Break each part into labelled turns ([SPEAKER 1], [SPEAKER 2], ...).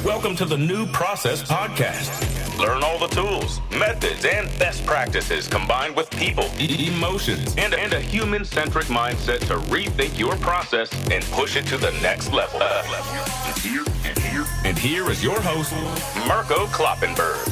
[SPEAKER 1] Welcome to the New Process Podcast. Learn all the tools, methods, and best practices combined with people, emotions, and a human-centric mindset to rethink your process and push it to the next level. And here is your host, Mirko Kloppenberg.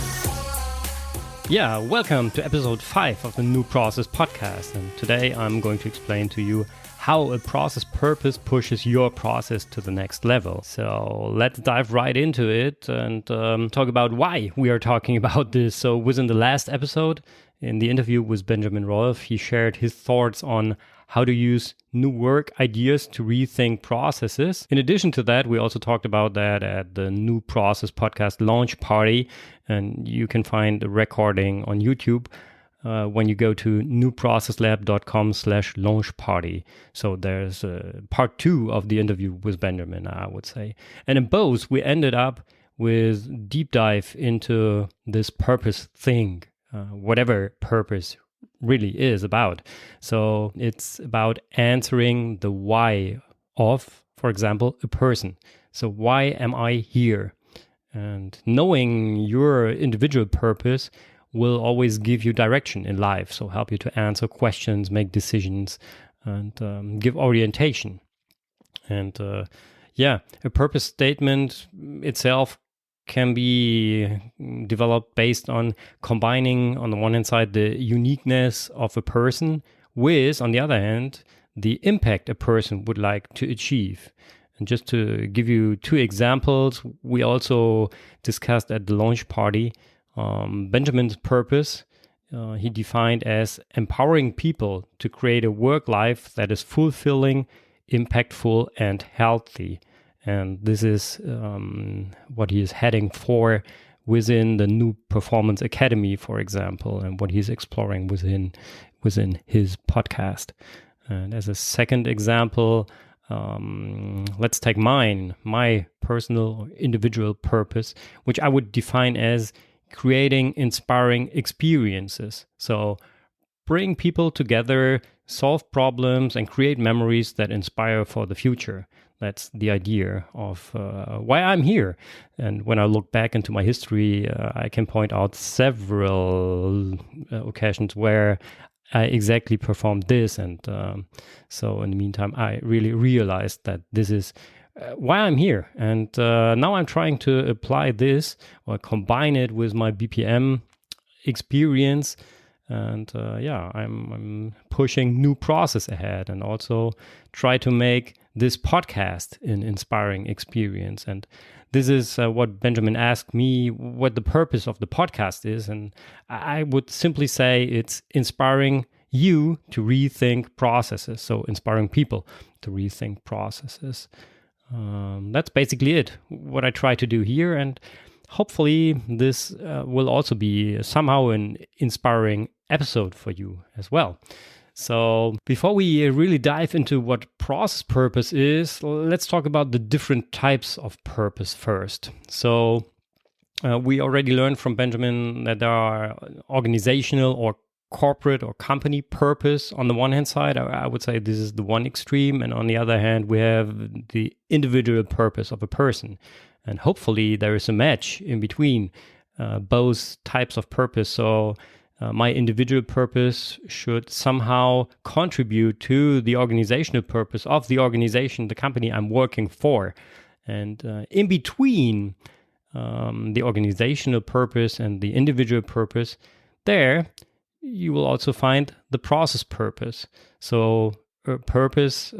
[SPEAKER 2] Yeah, welcome to episode 5 of the New Process Podcast. And today I'm going to explain to you how a process purpose pushes your process to the next level. So let's dive right into it and talk about why we are talking about this. So within the last episode, in the interview with Benjamin Rolfe, he shared his thoughts on how to use new work ideas to rethink processes. In addition to that, we also talked about that at the New Process Podcast launch party, and you can find the recording on YouTube when you go to newprocesslab.com/launch party. So there's part 2 of the interview with Benjamin, I would say. And in both, we ended up with deep dive into this purpose thing, whatever purpose really is about. So it's about answering the why of, for example, a person. So why am I here? And knowing your individual purpose will always give you direction in life. So help you to answer questions, make decisions, and give orientation. And a purpose statement itself can be developed based on combining, on the one hand side, the uniqueness of a person with, on the other hand, the impact a person would like to achieve. And just to give you 2 examples, we also discussed at the launch party Benjamin's purpose. He defined as empowering people to create a work life that is fulfilling, impactful, and healthy. And this is what he is heading for within the New Performance Academy, for example, and what he's exploring within his podcast. And as a second example, let's take my personal or individual purpose, which I would define as creating inspiring experiences. So bring people together, solve problems, and create memories that inspire for the future. That's the idea of why I'm here. And when I look back into my history, I can point out several occasions where I exactly performed this. And so in the meantime, I really realized that this is why I'm here. And now I'm trying to apply this or combine it with my BPM experience. And I'm pushing new process ahead and also try to make this podcast an inspiring experience. And this is what Benjamin asked me, what the purpose of the podcast is. And I would simply say it's inspiring you to rethink processes. So inspiring people to rethink processes. That's basically it, what I try to do here. And hopefully this will also be somehow an inspiring episode for you as well. So before we really dive into what process purpose is, let's talk about the different types of purpose first. So we already learned from Benjamin that there are organizational or corporate or company purpose. On the one hand side, I would say this is the one extreme. And on the other hand, we have the individual purpose of a person. And hopefully there is a match in between both types of purpose. So my individual purpose should somehow contribute to the organizational purpose of the organization, the company I'm working for. And in between the organizational purpose and the individual purpose, there you will also find the process purpose. So a purpose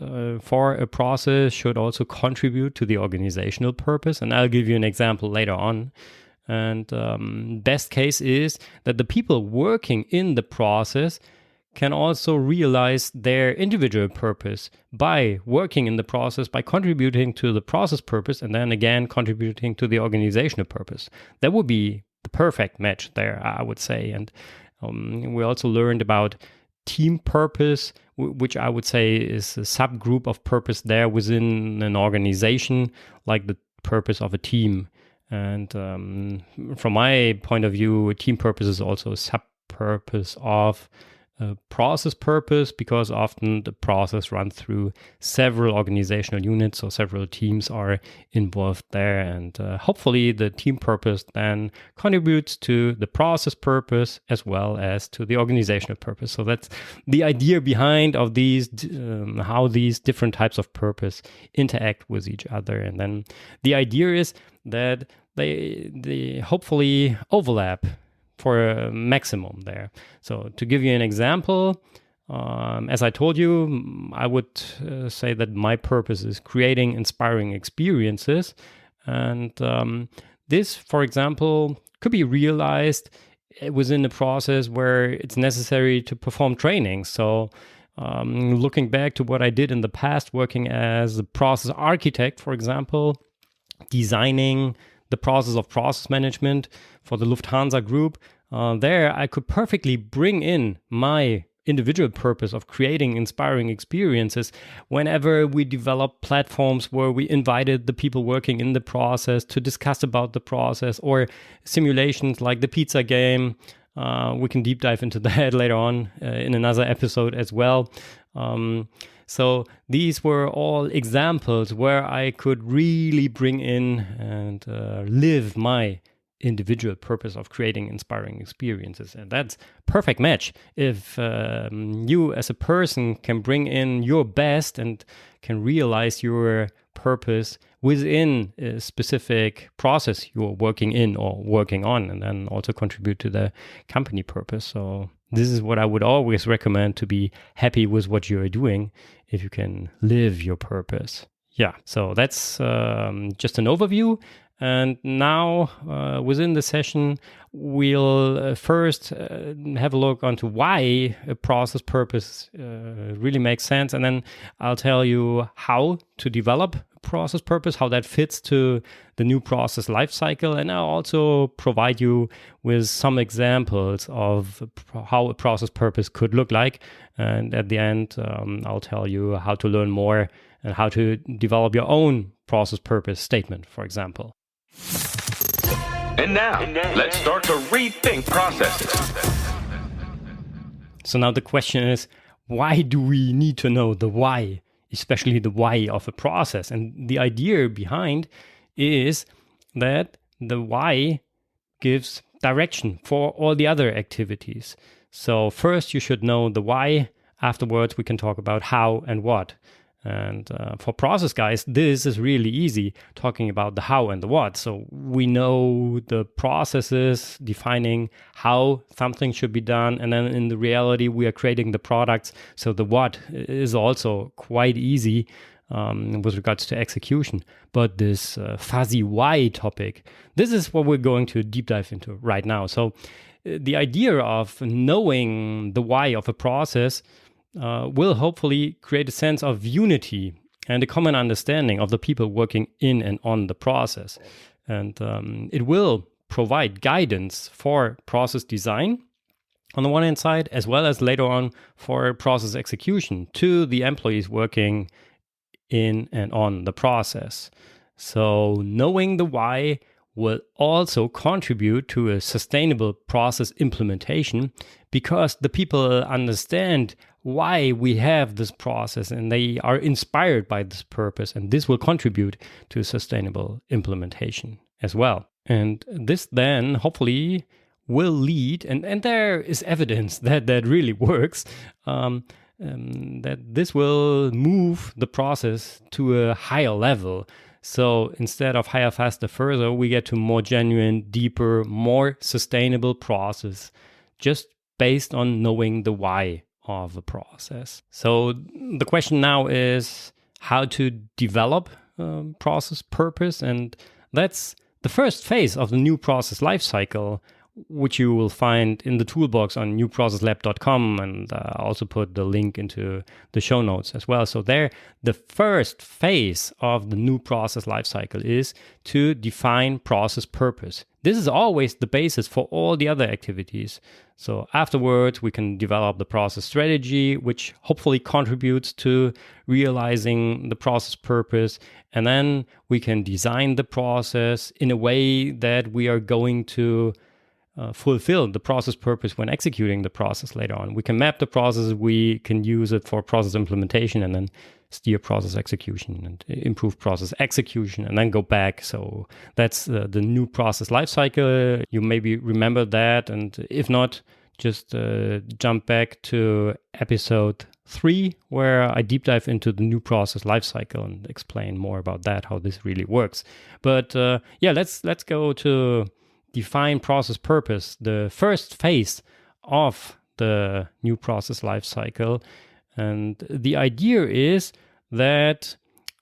[SPEAKER 2] for a process should also contribute to the organizational purpose. And I'll give you an example later on. And best case is that the people working in the process can also realize their individual purpose by working in the process, by contributing to the process purpose, and then again contributing to the organizational purpose. That would be the perfect match there, I would say. And we also learned about team purpose, which I would say is a subgroup of purpose there within an organization, like the purpose of a team. And from my point of view, team purpose is also a sub-purpose of process purpose, because often the process runs through several organizational units, so several teams are involved there, and hopefully the team purpose then contributes to the process purpose as well as to the organizational purpose. So that's the idea behind of these, how these different types of purpose interact with each other. And then the idea is that they hopefully overlap for a maximum there. So to give you an example, as I told you, I would say that my purpose is creating inspiring experiences. And this, for example, could be realized within a process where it's necessary to perform training. So looking back to what I did in the past, working as a process architect, for example, designing the process of process management for the Lufthansa Group, there I could perfectly bring in my individual purpose of creating inspiring experiences whenever we developed platforms where we invited the people working in the process to discuss about the process, or simulations like the pizza game. We can deep dive into that later on in another episode as well. So these were all examples where I could really bring in and live my individual purpose of creating inspiring experiences. And that's perfect match. If you as a person can bring in your best and can realize your purpose within a specific process you're working in or working on, and then also contribute to the company purpose. So this is what I would always recommend, to be happy with what you're doing if you can live your purpose. Yeah, so that's just an overview. And now within the session, we'll first have a look onto why a process purpose really makes sense. And then I'll tell you how to develop process purpose, how that fits to the new process lifecycle. And I'll also provide you with some examples of how a process purpose could look like. And at the end, I'll tell you how to learn more and how to develop your own process purpose statement, for example.
[SPEAKER 1] And now, let's start to rethink processes.
[SPEAKER 2] So now the question is, why do we need to know the why, especially the why of a process? And the idea behind is that the why gives direction for all the other activities. So first you should know the why. Afterwards, we can talk about how and what. And for process guys, this is really easy, talking about the how and the what. So we know the processes defining how something should be done, and then in the reality we are creating the products. So the what is also quite easy with regards to execution. But this fuzzy why topic, this is what we're going to deep dive into right now. So the idea of knowing the why of a process will hopefully create a sense of unity and a common understanding of the people working in and on the process. And it will provide guidance for process design on the one hand side, as well as later on for process execution to the employees working in and on the process. So knowing the why will also contribute to a sustainable process implementation, because the people understand why we have this process and they are inspired by this purpose, and this will contribute to sustainable implementation as well. And this then hopefully will lead, and there is evidence that that really works, that this will move the process to a higher level. So instead of higher, faster, further, we get to more genuine, deeper, more sustainable process, just based on knowing the why of the process. So the question now is how to develop process purpose, and that's the first phase of the new process lifecycle, which you will find in the toolbox on newprocesslab.com, and I'll also put the link into the show notes as well. So there, the first phase of the new process lifecycle is to define process purpose. This is always the basis for all the other activities. So afterwards, we can develop the process strategy, which hopefully contributes to realizing the process purpose. And then we can design the process in a way that we are going to fulfill the process purpose when executing the process later on. We can map the process, we can use it for process implementation, and then steer process execution and improve process execution, and then go back. So that's the new process lifecycle. You maybe remember that, and if not, just jump back to episode 3, where I deep dive into the new process lifecycle and explain more about that, how this really works. But let's go to define process purpose, the first phase of the new process lifecycle. And the idea is that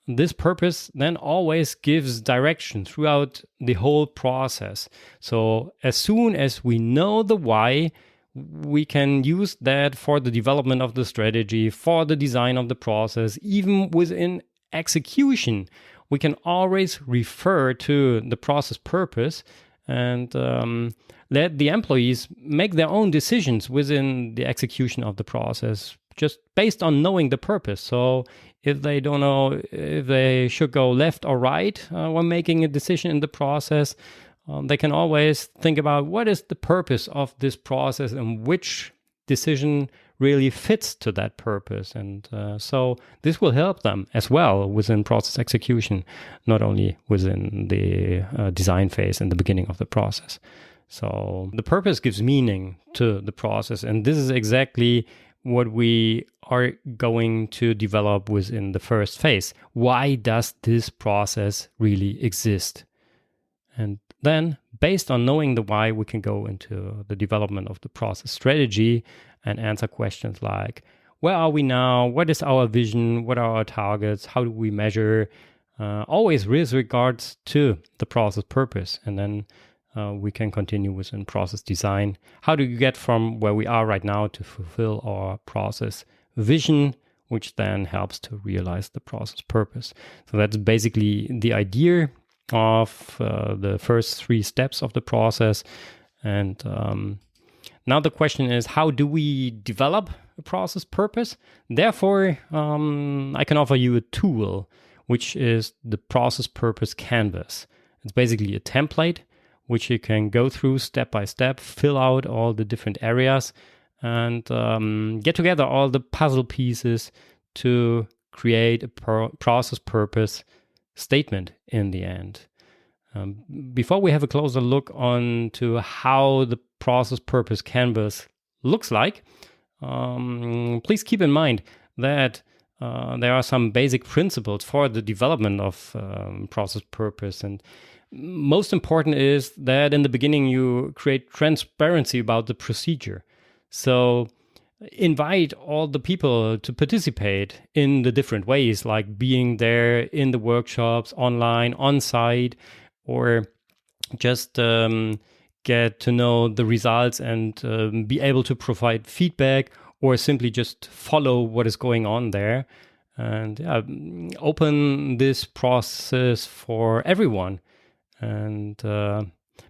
[SPEAKER 2] this purpose then always gives direction throughout the whole process. So as soon as we know the why, we can use that for the development of the strategy, for the design of the process. Even within execution, we can always refer to the process purpose and let the employees make their own decisions within the execution of the process, just based on knowing the purpose. So if they don't know if they should go left or right when making a decision in the process, they can always think about what is the purpose of this process and which decision really fits to that purpose. And so this will help them as well within process execution, not only within the design phase and the beginning of the process. So the purpose gives meaning to the process. And this is exactly what we are going to develop within the first phase. Why does this process really exist? And then, based on knowing the why, we can go into the development of the process strategy and answer questions like, where are we now? What is our vision? What are our targets? How do we measure? Always with regards to the process purpose. And then we can continue within process design. How do you get from where we are right now to fulfill our process vision, which then helps to realize the process purpose? So that's basically the idea of the first 3 steps of the process. And now the question is, how do we develop a process purpose? Therefore, I can offer you a tool, which is the process purpose canvas. It's basically a template which you can go through step by step, fill out all the different areas, and get together all the puzzle pieces to create a process purpose statement in the end. Before we have a closer look on to how the process purpose canvas looks like, please keep in mind that there are some basic principles for the development of process purpose. And most important is that in the beginning you create transparency about the procedure. So invite all the people to participate in the different ways, like being there in the workshops, online, on site, or just get to know the results and be able to provide feedback, or simply just follow what is going on there. And open this process for everyone, and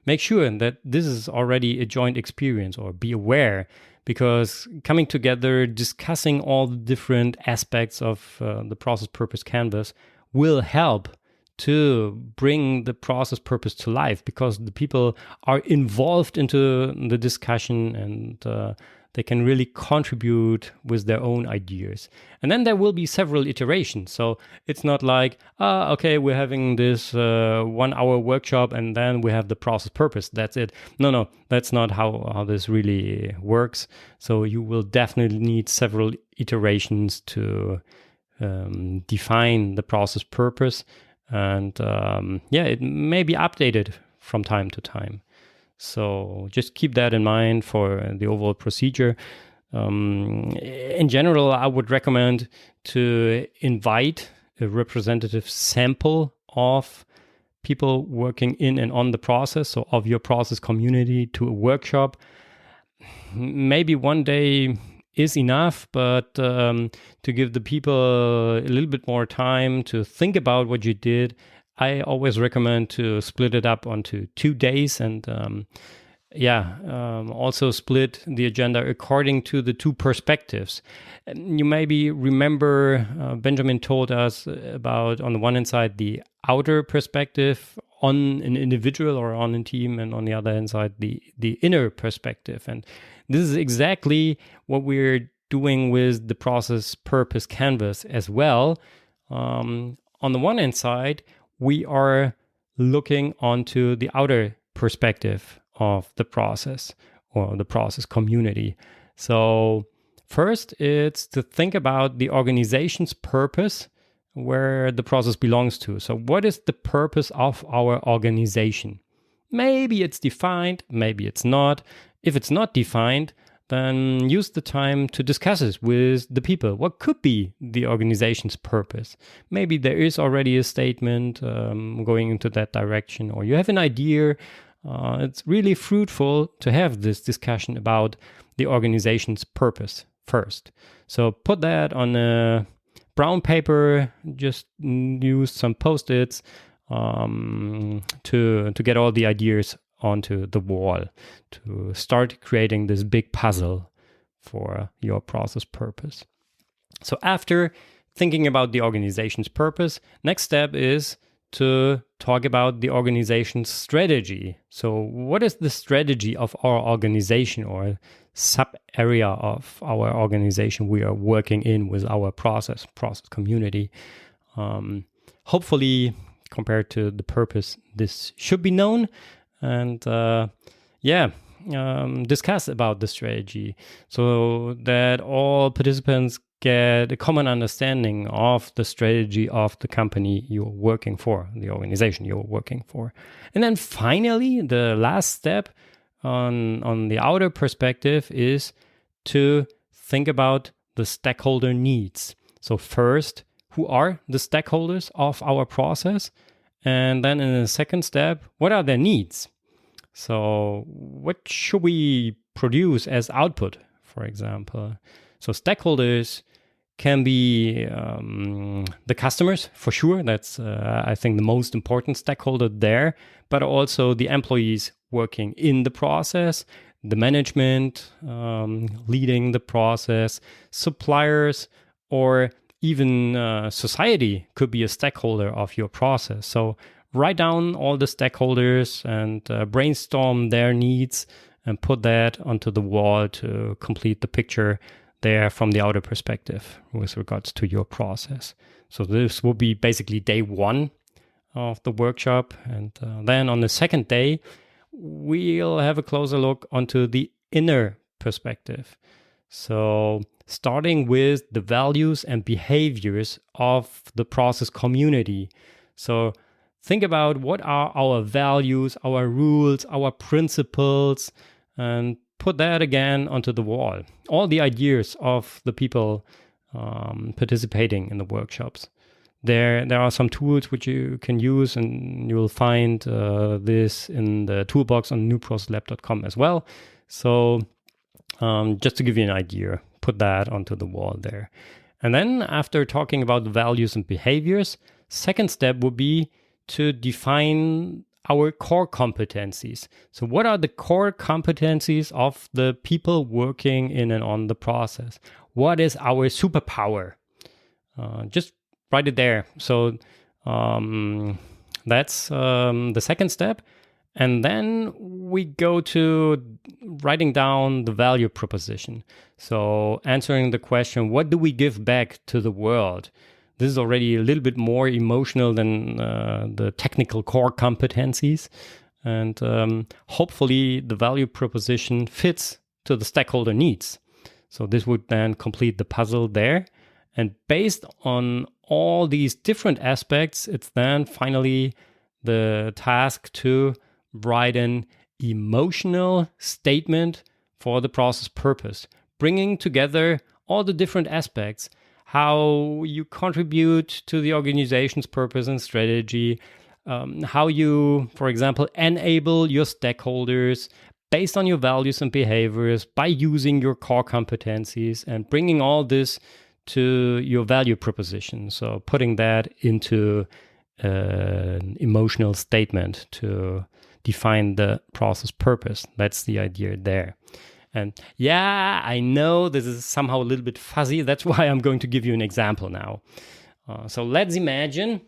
[SPEAKER 2] make sure that this is already a joint experience, or be aware, because coming together, discussing all the different aspects of the process purpose canvas will help to bring the process purpose to life, because the people are involved into the discussion and they can really contribute with their own ideas. And then there will be several iterations. So it's not like, okay, we're having this 1 hour workshop and then we have the process purpose. That's it. No, that's not how this really works. So you will definitely need several iterations to define the process purpose. And it may be updated from time to time. So just keep that in mind for the overall procedure. In general, I would recommend to invite a representative sample of people working in and on the process, so of your process community, to a workshop. Maybe one day is enough, but to give the people a little bit more time to think about what you did, I always recommend to split it up onto 2 days, and also split the agenda according to the 2 perspectives. You maybe remember Benjamin told us about, on the one hand side, the outer perspective, on an individual or on a team, and on the other hand side, the inner perspective. And this is exactly what we're doing with the process purpose canvas as well. On the one hand side, we are looking onto the outer perspective of the process or the process community. So first, it's to think about the organization's purpose, where the process belongs to. So what is the purpose of our organization? Maybe it's defined, maybe it's not. If it's not defined, then use the time to discuss it with the people. What could be the organization's purpose? Maybe there is already a statement going into that direction, or you have an idea. It's really fruitful to have this discussion about the organization's purpose first. So put that on a brown paper, just use some Post-its to get all the ideas onto the wall, to start creating this big puzzle for your process purpose. So after thinking about the organization's purpose, next step is to talk about the organization's strategy. So what is the strategy of our organization, or sub area of our organization we are working in with our process community? Hopefully, compared to the purpose, this should be known. And discuss about the strategy so that all participants get a common understanding of the strategy of the company you're working for, the organization you're working for. And then finally, the last step on the outer perspective is to think about the stakeholder needs. So first, who are the stakeholders of our process? And then in the second step, what are their needs? So what should we produce as output, for example? So stakeholders can be the customers, for sure. That's, I think, the most important stakeholder there, but also the employees working in the process, the management leading the process, suppliers, or even society could be a stakeholder of your process. So write down all the stakeholders and brainstorm their needs and put that onto the wall to complete the picture there from the outer perspective with regards to your process. So this will be basically day one of the workshop. And then on the second day, we'll have a closer look onto the inner perspective. So starting with the values and behaviors of the process community. So think about what are our values, our rules, our principles, and put that again onto the wall. All the ideas of the people participating in the workshops. There are some tools which you can use, and you will find this in the toolbox on newprocesslab.com as well. So just to give you an idea, put that onto the wall there. And then after talking about the values and behaviors, second step would be to define our core competencies. So what are the core competencies of the people working in and on the process? What is our superpower? Just write it there. So that's the second step. And then we go to writing down the value proposition. So answering the question, what do we give back to the world? This is already a little bit more emotional than the technical core competencies. And hopefully the value proposition fits to the stakeholder needs. So this would then complete the puzzle there. And based on all these different aspects, it's then finally the task to write an emotional statement for the process purpose, bringing together all the different aspects, how you contribute to the organization's purpose and strategy, how you, for example, enable your stakeholders based on your values and behaviors by using your core competencies, and bringing all this to your value proposition. So putting that into an emotional statement to define the process purpose. That's the idea there. And yeah, I know this is somehow a little bit fuzzy. That's why I'm going to give you an example now. So let's imagine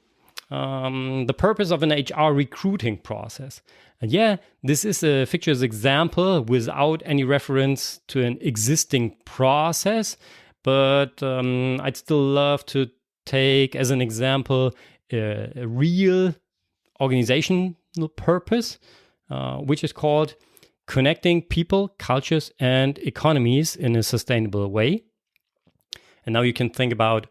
[SPEAKER 2] the purpose of an HR recruiting process. And yeah, this is a fictitious example without any reference to an existing process, but I'd still love to take as an example a real organizational purpose, which is called connecting people, cultures, and economies in a sustainable way. And now you can think about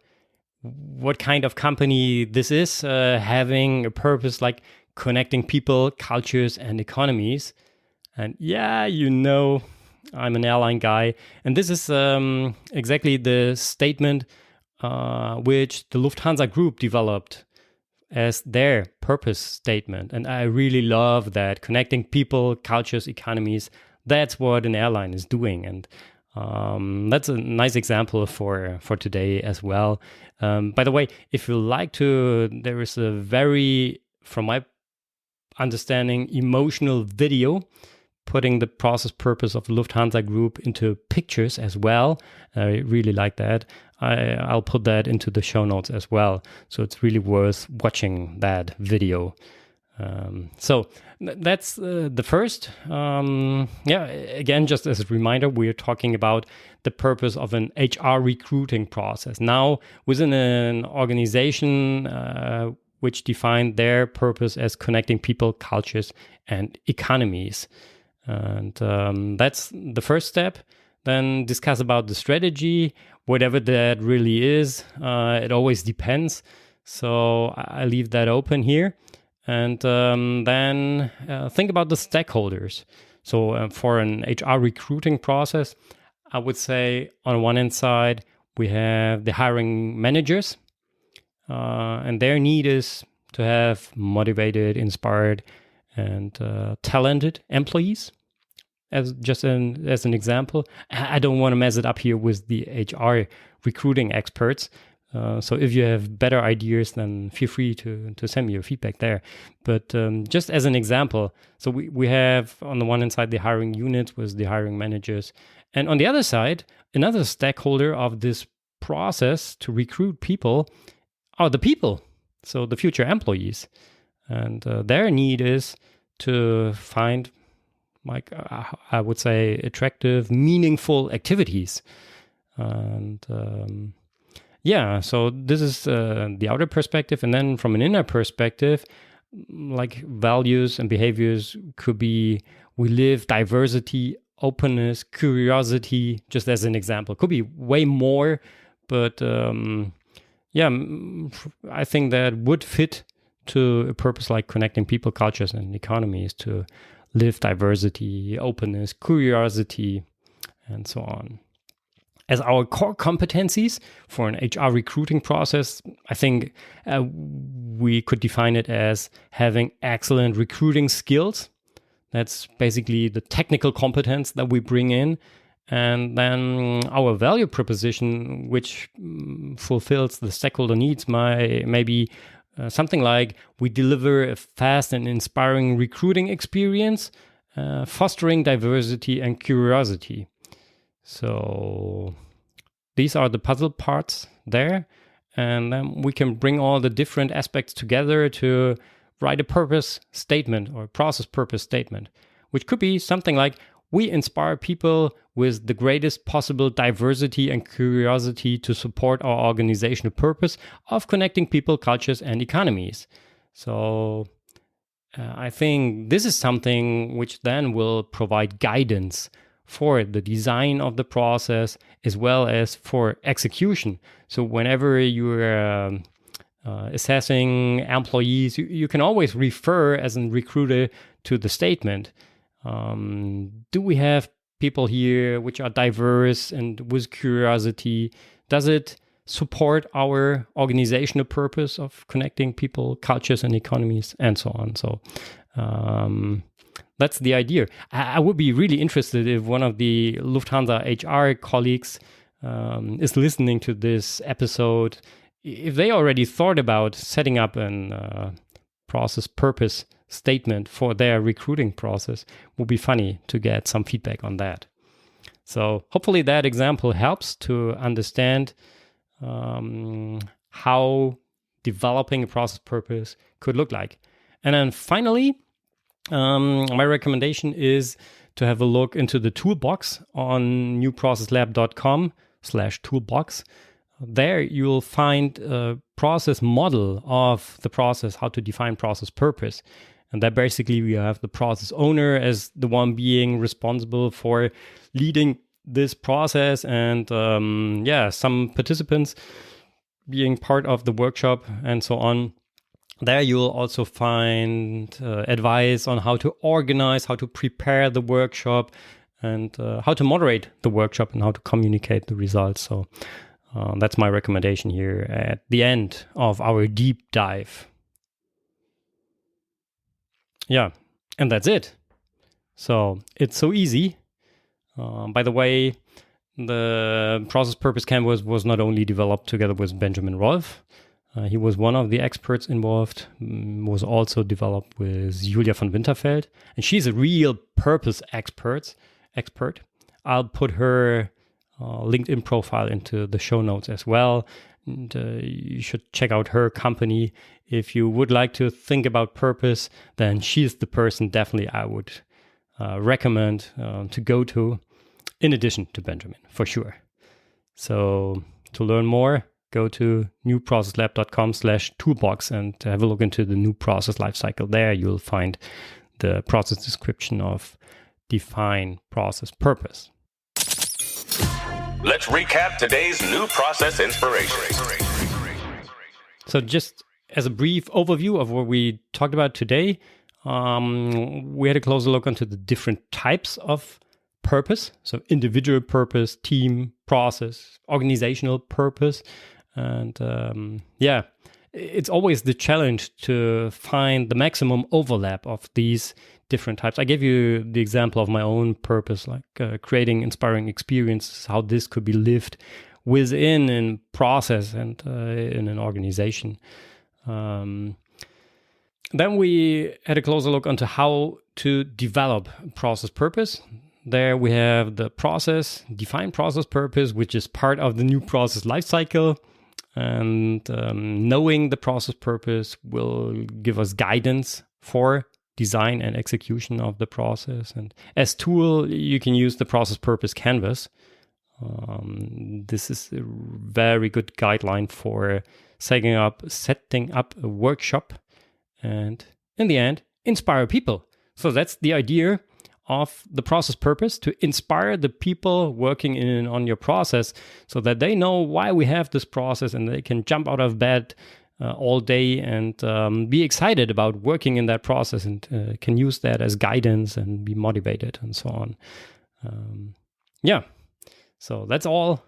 [SPEAKER 2] what kind of company this is, having a purpose like connecting people, cultures, and economies. And yeah, I'm an airline guy. And this is exactly the statement which the Lufthansa Group developed as their purpose statement. And I really love that. Connecting people, cultures, economies. That's what an airline is doing. And that's a nice example for today as well. By the way, if you like to, there is a very, from my understanding, emotional video putting the process purpose of Lufthansa Group into pictures as well. I really like that. I'll put that into the show notes as well. So it's really worth watching that video. So that's the first. Again, just as a reminder, we're talking about the purpose of an HR recruiting process. Now, within an organization which defined their purpose as connecting people, cultures, and economies. And that's the first step. Then discuss about the strategy, whatever that really is. It always depends. So I leave that open here. And then think about the stakeholders. So for an HR recruiting process, I would say on one hand side, we have the hiring managers. And their need is to have motivated, inspired, and talented employees. As an example, I don't want to mess it up here with the HR recruiting experts. So if you have better ideas, then feel free to send me your feedback there. But just as an example, so we have on the one hand side the hiring units with the hiring managers, and on the other side, another stakeholder of this process to recruit people are the people, so the future employees, and their need is to find, like I would say, attractive, meaningful activities. And so this is the outer perspective. And then from an inner perspective, like values and behaviors could be, we live diversity, openness, curiosity, just as an example. Could be way more, but I think that would fit to a purpose like connecting people, cultures, and economies, to live diversity, openness, curiosity, and so on. As our core competencies for an HR recruiting process, I think we could define it as having excellent recruiting skills. That's basically the technical competence that we bring in. And then our value proposition, which fulfills the stakeholder needs, maybe something like we deliver a fast and inspiring recruiting experience, fostering diversity and curiosity. So these are the puzzle parts there. And then we can bring all the different aspects together to write a purpose statement or process purpose statement, which could be something like, we inspire people with the greatest possible diversity and curiosity to support our organizational purpose of connecting people, cultures, and economies. So I think this is something which then will provide guidance for the design of the process as well as for execution. So whenever you're assessing employees, you can always refer as a recruiter to the statement. Do we have people here which are diverse and with curiosity? Does it support our organizational purpose of connecting people, cultures, and economies, and so on? So that's the idea. I would be really interested if one of the Lufthansa HR colleagues is listening to this episode, if they already thought about setting up a process purpose statement for their recruiting process. Would be funny to get some feedback on that. So hopefully that example helps to understand how developing a process purpose could look like. And then finally, my recommendation is to have a look into the toolbox on newprocesslab.com/toolbox. There you'll find a process model of the process, how to define process purpose. And that basically we have the process owner as the one being responsible for leading this process, and some participants being part of the workshop and so on. There you'll also find advice on how to organize, how to prepare the workshop, and how to moderate the workshop and how to communicate the results. So that's my recommendation here at the end of our deep dive. Yeah, and that's it. So it's so easy. By the way, the process purpose canvas was not only developed together with Benjamin Rolfe. He was one of the experts involved, was also developed with Julia von Winterfeld. And she's a real purpose expert. I'll put her LinkedIn profile into the show notes as well. And you should check out her company. If you would like to think about purpose, then she's the person definitely I would recommend to go to, in addition to Benjamin, for sure. So to learn more, go to newprocesslab.com/toolbox and have a look into the new process lifecycle. There you'll find the process description of define process purpose.
[SPEAKER 1] Let's recap today's new process inspiration.
[SPEAKER 2] So just as a brief overview of what we talked about today, we had a closer look into the different types of purpose. So individual purpose, team, process, organizational purpose. And it's always the challenge to find the maximum overlap of these different types. I gave you the example of my own purpose, like creating inspiring experiences, how this could be lived within a process and in an organization. Then we had a closer look into how to develop process purpose. There we have the process, define process purpose, which is part of the new process lifecycle. And knowing the process purpose will give us guidance for design and execution of the process. And as tool, you can use the process purpose canvas. This is a very good guideline for setting up a workshop and, in the end, inspire people. So that's the idea of the process purpose, to inspire the people working on your process so that they know why we have this process and they can jump out of bed all day and be excited about working in that process and can use that as guidance and be motivated and so on. So that's all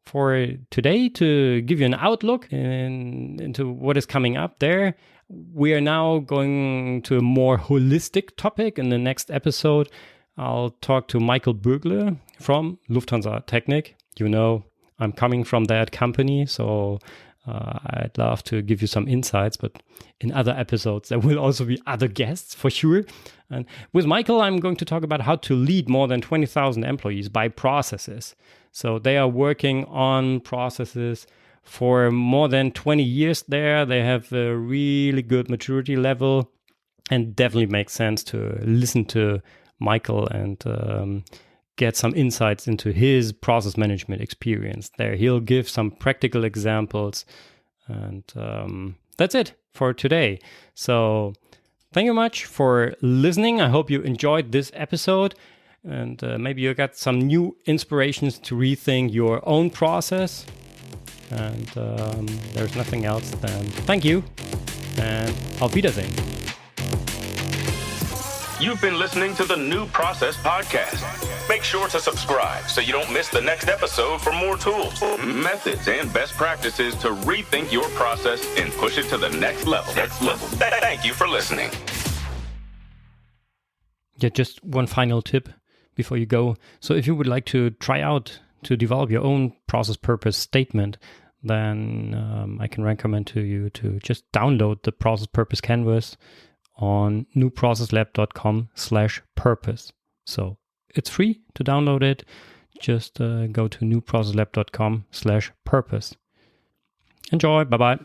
[SPEAKER 2] for today, to give you an outlook into what is coming up there. We are now going to a more holistic topic. In the next episode, I'll talk to Michael Bürgle from Lufthansa Technik. You know, I'm coming from that company, so I'd love to give you some insights, but in other episodes, there will also be other guests for sure. And with Michael, I'm going to talk about how to lead more than 20,000 employees by processes. So they are working on processes for more than 20 years there. They have a really good maturity level, and definitely makes sense to listen to Michael and get some insights into his process management experience there. He'll give some practical examples, and that's it for today. So thank you much for listening. I hope you enjoyed this episode, and maybe you got some new inspirations to rethink your own process. And there's nothing else than thank you and auf Wiedersehen.
[SPEAKER 1] You've been listening to the New Process Podcast. Make sure to subscribe so you don't miss the next episode for more tools, methods, and best practices to rethink your process and push it to the next level. Thank you for listening.
[SPEAKER 2] Yeah, just one final tip before you go. So if you would like to try out to develop your own process purpose statement, then I can recommend to you to just download the process purpose canvas on newprocesslab.com/purpose. So it's free to download it. Just go to newprocesslab.com/purpose. Enjoy. Bye-bye.